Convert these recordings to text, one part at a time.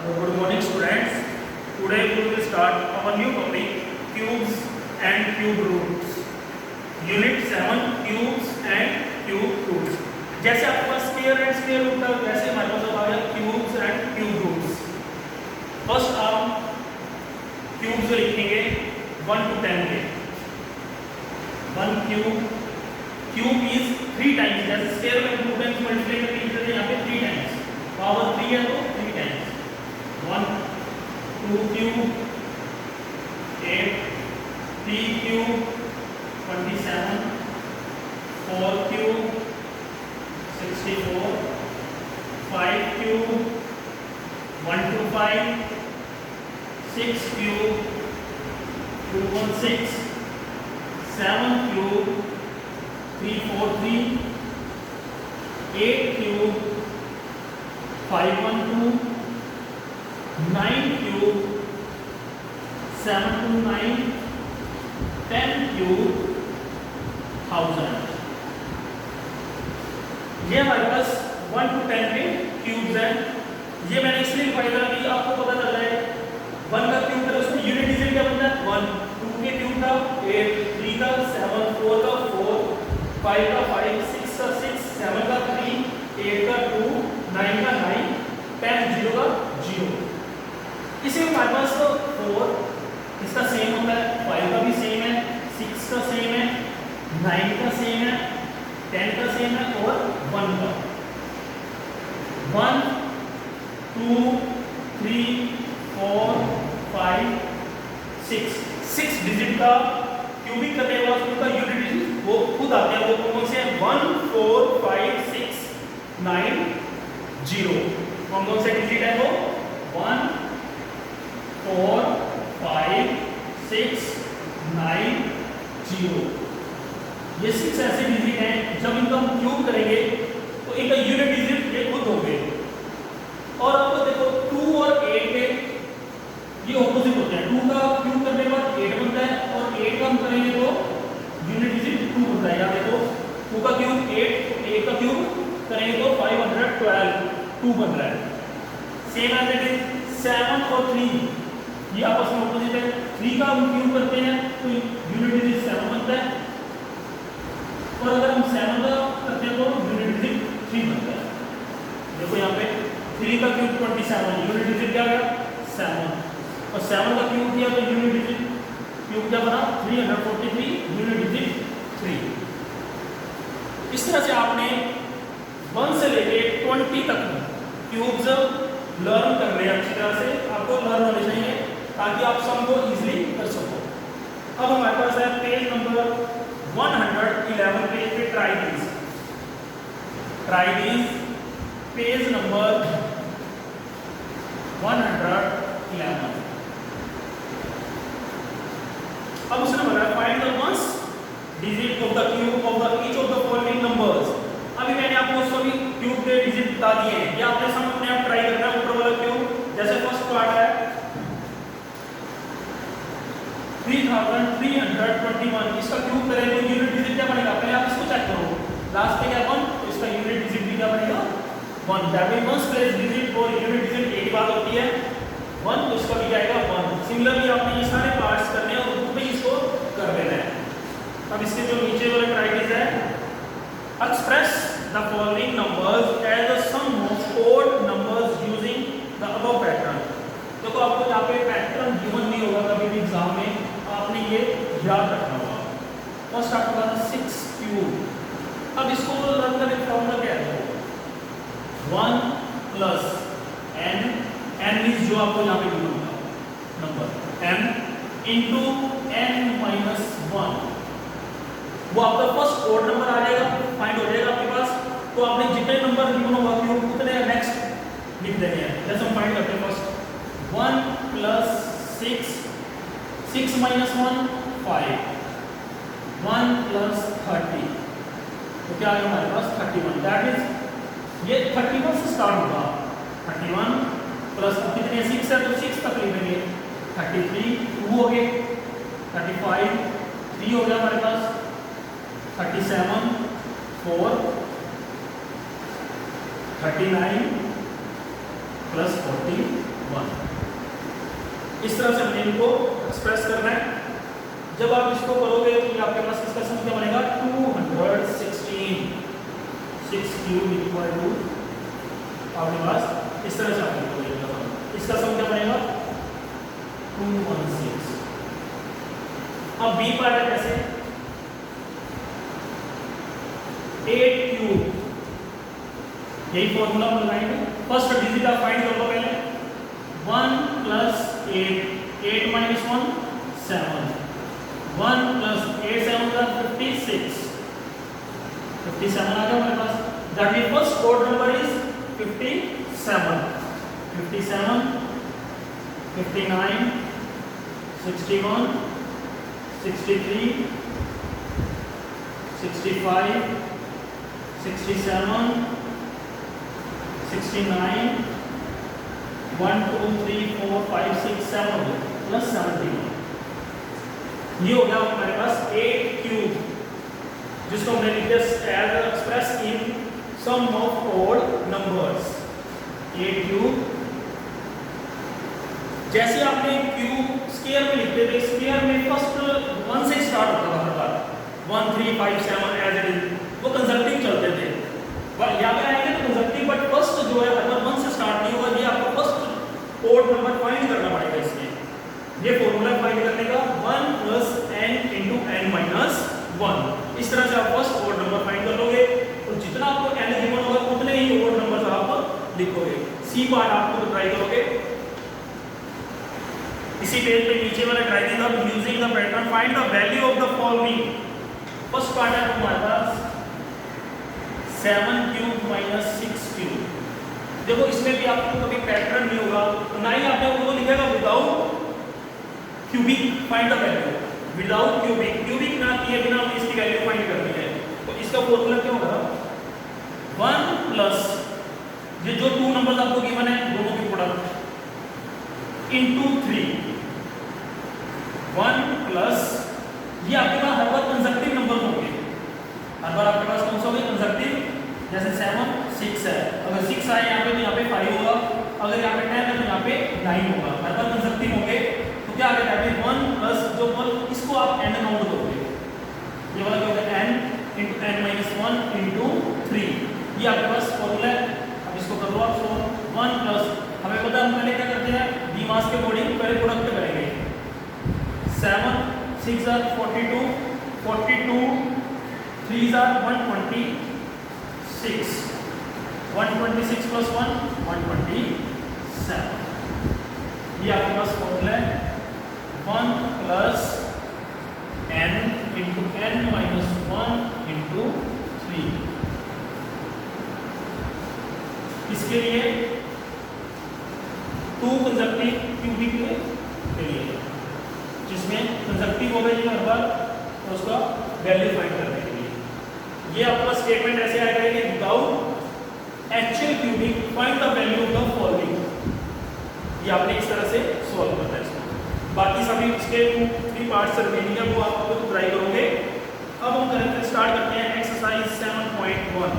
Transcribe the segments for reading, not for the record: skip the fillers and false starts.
Good morning, students. Today we will start our new topic, cubes and cube roots. Unit 7, cubes and cube roots. जैसे आपके पास square and square root था, वैसे हमारे पास अब आ गया cubes and cube roots. First आप क्यूब्स जो लिखेंगे 1 to 10 के. 1 क्यूब इज 3 टाइम्स. जैसे स्क्वायर में 2 टाइम्स मल्टीप्लाई करके लिखते थे, यहाँ पे 3 टाइम्स. पावर 3 है तो 3 times. 1 2 cube 8 3 cube 27 4 cube 64 5 cube 1 to 5 6 cube 216 7 cube 343 8 cube 512 9 cube 729 10 cube 1000. ये हमारे पास 1 to 10 के क्यूब्स हैं. ये मैंने इसलिए लिखवाया था कि आपको पता चल रहा है 1 का क्यूब करो, उसमें यूनिट डिजिट क्या बनता है 1. 2 के क्यूब था 8, 3 का 7, 4 का 4, 5 का 5, 6 का 6, 7 का 3, 8 का 2, 9 का 9, 10 0 का 0. इसी में हमारे पास 4 इसका सेम होता है, 5 का भी सेम है, 6 का सेम है, 9 का सेम है, 10 का सेम है और 1 का. 1 2 3 4 5 6 डिजिट का क्यूबिक करने के बाद उसका यूनिट डिजिट वो खुद आते हैं. वो कौन से हैं 1 4 5 6 9 0. कौन से डिजिट है वो 1 4 5 6 9 0. ये 6 ऐसे डिजिट हैं, जब इनका हम क्यूब करेंगे तो इनका यूनिट डिजिट ये खुद होंगे. और आपको देखो 2 और 8 के ये ऑपोजिट होते हैं. 2 का क्यूब करने के बाद 8 बनता है और 8 का हम करेंगे तो यूनिट डिजिट 2 बनता है. यहाँ देखो 2 का क्यूब 8 का क्यूब करेंगे तो 512 2 बन रहा है. सेम एज इट इज 7 और 3 ये आपस में ऑपोजिट है. 3 का हम क्यूब करते हैं तो यूनिट डिजिट 7 बनता है और अगर हम 7 का करते हैं तो यूनिट डिजिट 3 बनता है. देखो यहाँ पे 3 का क्यूब 27, यूनिट डिजिट क्या गया 7 और 7 का क्यूब किया तो यूनिट डिजिट क्यूब क्या बना 343, यूनिट डिजिट 3. इस तरह से आपने 1 से लेके 20 तक क्यूब्स लर्न कर रहे हैं. अच्छी तरह से आपको लर्न होने चाहिए ताकि आप सम को इजीली कर सको. अब हमारे पास है पेज नंबर 111 पेज पे ट्राई दीज पेज नंबर 111. अब उसने बोला find the ones digit of the cube of the each of the following numbers. अभी मैंने आपको सभी क्यूब के डिजिट बता दिए हैं. ये आपने सम अपने आप ट्राई करना है. ऊपर वाला क्यूब जैसे फर्स्ट पार्ट है 3321, इसका क्यूब करें तो यूनिट डिजिट क्या बनेगा पहले आप इसको चेक करो. लास्ट पे क्या 1 तो इसका यूनिट डिजिट भी क्या बनेगा 1. That means ones place digit और यूनिट डिजिट एक ही बात होती है 1 तो इसका भी क्या आएगा 1. सिमिलरली आपने ये सारे पार्ट्स करने हैं और ग्रुप में इसको कर देना है. अब इसके जो नीचे वाला ट्राइंगल है express the following numbers as the sum of odd numbers using the above pattern. देखो आपको यहाँ पे पैटर्न गिवन नहीं होगा कभी भी एग्जाम में, आपने ये याद रखना होगा. फर्स्ट आपके पास 6 क्यूब. अब इसको रन करने का फॉर्मूला क्या है 1 प्लस n मींस जो आपको यहाँ पे गिवन होगा number m into n minus 1. वो आपका फर्स्ट ओड नंबर आ जाएगा, फाइंड हो जाएगा आपके पास. तो आपने जितने नंबर गिवन होगा क्यूब उतने नेक्स्ट लिख देने हैं. जैसे हम फाइंड करते हैं फर्स्ट 1 प्लस 6 माइनस 1 5 1 प्लस 30 तो क्या आएगा हमारे पास 31. दैट इज ये 31 से स्टार्ट होगा. 31 प्लस कितने 6 है तो 6 तक लिखेंगे. 33 2 हो गए, 35 3 हो गया हमारे पास, 37 4 39 प्लस 40 1। इस तरह से हमने इनको एक्सप्रेस करना है। जब आप इसको करोगे तो ये आपके पास इसका सम क्या बनेगा 216 6 क्यूब इक्वल टू आपके पास इस तरह से आप लिखोगे इसका सम क्या बनेगा 216। अब बी पार्ट है कैसे 8 क्यूब यही फॉर्मूला हम लगाएंगे। फर्स्ट डिजिट आप फाइंड कर लो पहले 1 प्लस 8 माइनस 1 7 1 प्लस 8 7 का 56 57 आ गया हमारे पास। That means first code number is 57 57 59 61 63 65 67 69 1 2 3 4 5 6 7 plus 71 ये हो गया हमारे पास 8 क्यूब जिसको हमने लिख दिया as express in sum of odd numbers 8 cube. जैसे आपने क्यूब स्क्वायर में लिखते थे स्क्वायर में फर्स्ट 1 से स्टार्ट होता था हर बार 1 3 5 7 एज इट इज वो कंजर्वेटिव चलते थे। यहाँ पे आएंगे तो कंजर्वेटिव बट फर्स्ट जो है अगर 1 से स्टार्ट नहीं होगा ये आपको फर्स्ट ऑड नंबर फाइंड करना पड़ेगा। इसमें ये फॉर्मूला फाइंड करने का 1 plus n into n minus 1 इस तरह से आप फर्स्ट ऑड नंबर फाइंड कर लोगे तो जितना आपको n गिवन होगा उतने ही ऑड नंबर आप लिखोगे। सी पार्ट आपको ट्राई करोगे इसी पेज पे नीचे वाला ट्राई कीजिएगा using the pattern find the value of the following. First part है हमारे पास 7 क्यूब माइनस 6 क्यूब। देखो इसमें भी आपको कभी पैटर्न नहीं होगा तो ना ही आपने वो लिखेगा without cubic find the value without cubic ना किए बिना हमने इसकी वैल्यू फाइंड करनी है। तो इसका फॉर्मूला क्या होगा 1 प्लस ये जो 2 नंबर्स आपको गिवन है दोनों की प्रोडक्ट इनटू 3 1 प्लस ये आपके पास हर बार कंसेक्टिव नंबर होंगे। हर बार आपके पास कौन सा होगा कंसेक्टिव जैसे 7 6 है अगर 6 आए यहाँ पे तो यहाँ पे 5 होगा अगर यहाँ पे 10 है तो यहाँ पे 9 होगा। हर बार कंसेक्टिव होंगे तो क्या आगे जाते 1 प्लस जो 1 इसको आप n काउंट करोगे ये वाला क्या होगा n into n minus 1 into 3 ये आपके पास फॉर्मूला है। अब इसको कर लो आप 1 प्लस हमें पता है हम पहले क्या करते हैं दिमाग के अकॉर्डिंग पहले प्रोडक्ट करेंगे 7 6 आर 42 42 3 आर 126 126 प्लस 1 127 ये आपके पास फॉर्मूला है 1 plus n into n minus 1 into 3। इसके लिए 2 कंसेक्टिव क्यूबिक के लिए जिसमें कंसेक्टिव हो गई हर बार तो उसका वैल्यू फाइंड करने के लिए ये आपका स्टेटमेंट ऐसे आएगा कि without actual cubic find the value of the following. ये आपने इस तरह से सॉल्व करना है इसको। बाकी सभी इसके 3 पार्ट्स रिमेनिंग है वो आप खुद ट्राई करोगे। अब हम करेंगे स्टार्ट करते हैं exercise 7.1।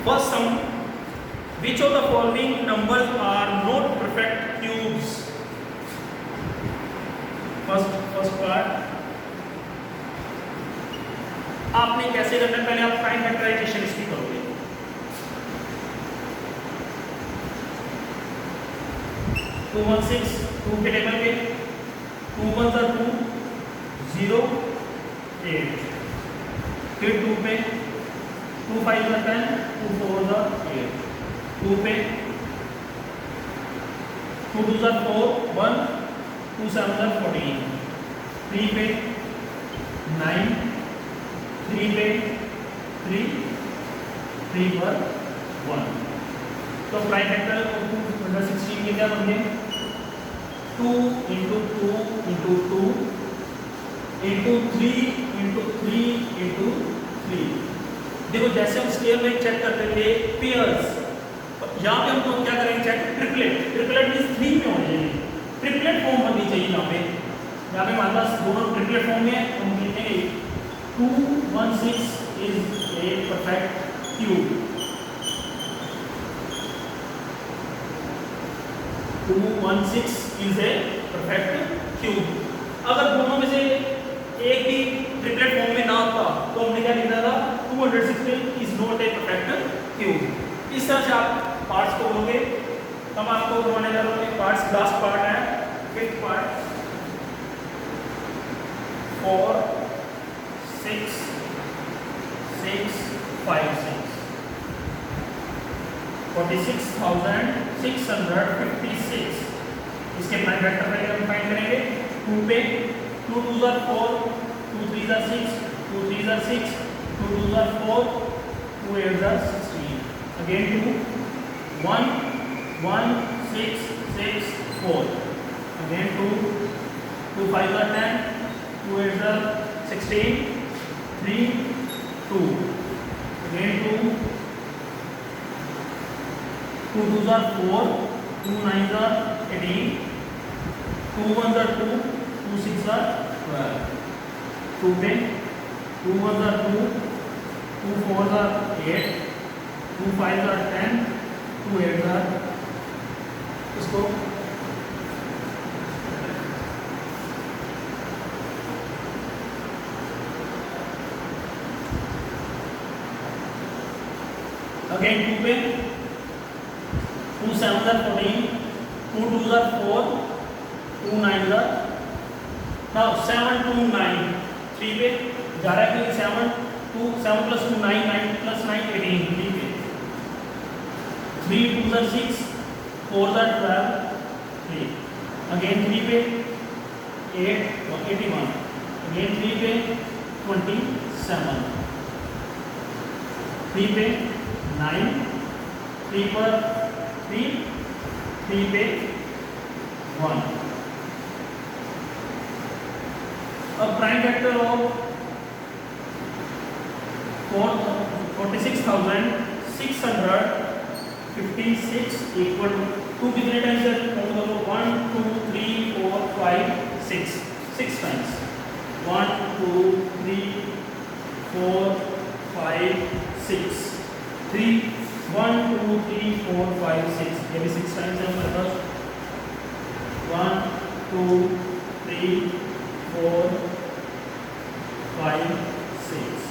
First sum, which of the following numbers are not perfect cubes? First part, आपने कैसे करना है पहले आप फाइंड फैक्टराइजेशन इसकी करोगे। 216 2 के टेबल पे 2 1 are 2 0 8 फिर 2 पे 2 5 are 10 2 4 are 8 2 पे 2 2 are 4 1 2 7 are 14 3 पे 9 3 पे 3 3 पर 1 तो प्राइम फैक्टर 216 के क्या बन गए 2 into 2 into 2 into 3 into 3 into 3। देखो जैसे हम स्केल में चेक करते थे पेयर्स यहाँ पे हम तो क्या करेंगे चेक ट्रिपलेट मींस 3 में होनी चाहिए ट्रिपलेट फॉर्म बननी चाहिए। यहाँ पे हमारे पास दोनों ट्रिपलेट फॉर्म में हम लिखेंगे 2 216 is a perfect cube. 216 is a perfect cube. अगर दोनों में से एक भी ट्रिपलेट फॉर्म में ना होता तो हमने क्या लिखा था, 216 is not a perfect cube. इस तरह से आप पार्ट्स को बोलोगे। हम आपको करवाने जा रहे हैं पार्ट्स। लास्ट पार्ट है, फिफ्थ पार्ट। 4 6 6 5 6 46,656। इसके प्राइम फैक्टर पहले हम फाइंड करेंगे। 2 पे 2 2 are 4, 2 3 are 6, 2 3 are 6, 2 2 are 4, 2 8 are 16. Again 2 1 1 6 6 4. Again 2 2 5 are 10, 2 8 are 16, 3 2. Again 2 2 2s are 4, 2 9s are 18, 2 1s are 2, 2 6s are 12. 2 पे 2 1s are 2, 2 4s are 8, 2 5s are 10, 2 8s are, इसको again 2 पे 2 7s are 14, 2 2s are 4, 2 9s are, now 7 2 9, 3 पे जा रहा है कि 7 2 7 plus 2 9, 9 plus 9 18, 3 पे 3 2s are 6, 4s are 12, 3 again 3 पे 8 81, again 3 पे 27, 3 पे 9, 3 पर 3, 3 पे 1. अब prime factor of 46,656 equal to कितने टाइम्स है काउंट करो 1 2 3 4 5 6 6 टाइम्स 1 2 3 4 5 6 3 1 2 3 4 5 6 ये भी 6 टाइम्स है हमारे पास 1 2 3 4 5 6.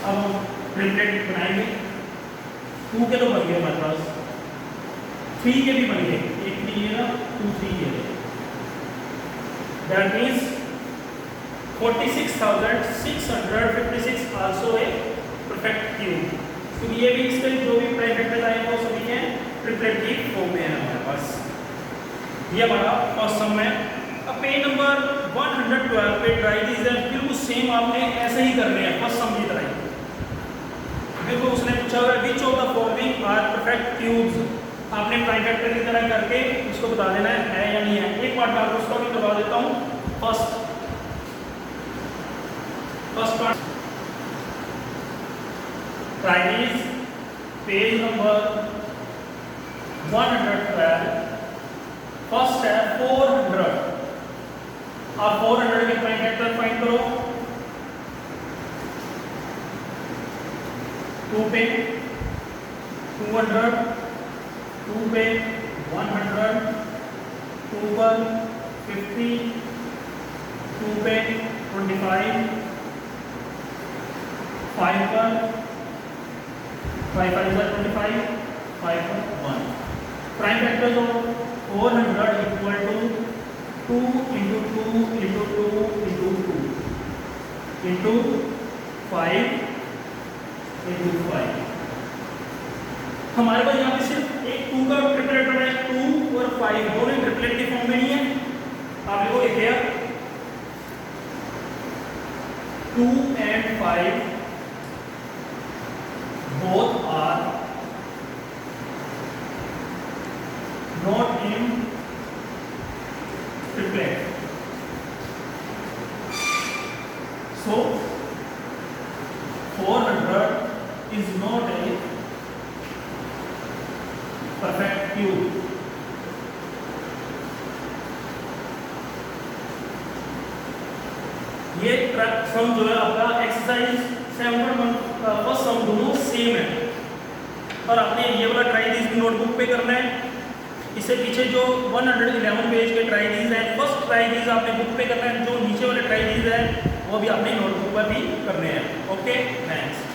अब हम ट्रिपलेट बनाएंगे। 2 के तो बन गए हमारे पास, 3 के भी बन गए, एक 3 ये ना 2 3 ये, that means 46,656 also a perfect cube. क्योंकि ये भी इसके जो भी प्राइम फैक्टर्स आए वो सभी हैं ट्रिपलेट की फॉर्म में है हमारे पास। ये हमारा फर्स्ट सम है। अब पेज नंबर 112 पे ट्राई कीजिए, बिल्कुल सेम आपने ऐसे ही करने हैं फर्स्ट सम की तरह ही। बिल्कुल उसने पूछा हुआ which of the following are perfect cubes, आपने प्राइम फैक्टर की तरह करके उसको बता देना है या नहीं है। एक बार मैं उसको भी करवा देता हूँ। फर्स्ट पार्ट ट्राई कीजिए, पेज नंबर 112, फर्स्ट है 400। आप 400 के प्राइम फैक्टर फाइंड करो। 2 पे 200, 2 पे 100, 2 पर 50, 2 पे 25, 5 पर 5 5 25, 5 पर 1. Prime factors of 400 equal to 2 into 2 into 2 into 2 into 5 into 5. हमारे पास यहाँ पे सिर्फ एक 2 का ट्रिपलेट बना है, 2 और 5 दोनों ट्रिपलेट के फॉर्म में नहीं है। आप देखो here 2 and 5 both are not in triplet. So 400 is not a perfect cube. ये सम जो है आपका एक्सरसाइज एक्सरसाइज 7.1 का फर्स्ट सम दोनों सेम है और आपने ये वाला ट्राई दीज भी नोटबुक पे करना है। इससे पीछे जो 111 पेज के ट्राई दीज है, फर्स्ट ट्राई दीज आपने बुक पे करना है, जो नीचे वाले ट्राई दीज है वो भी आपने नोटबुक पर भी करने हैं। Okay, thanks.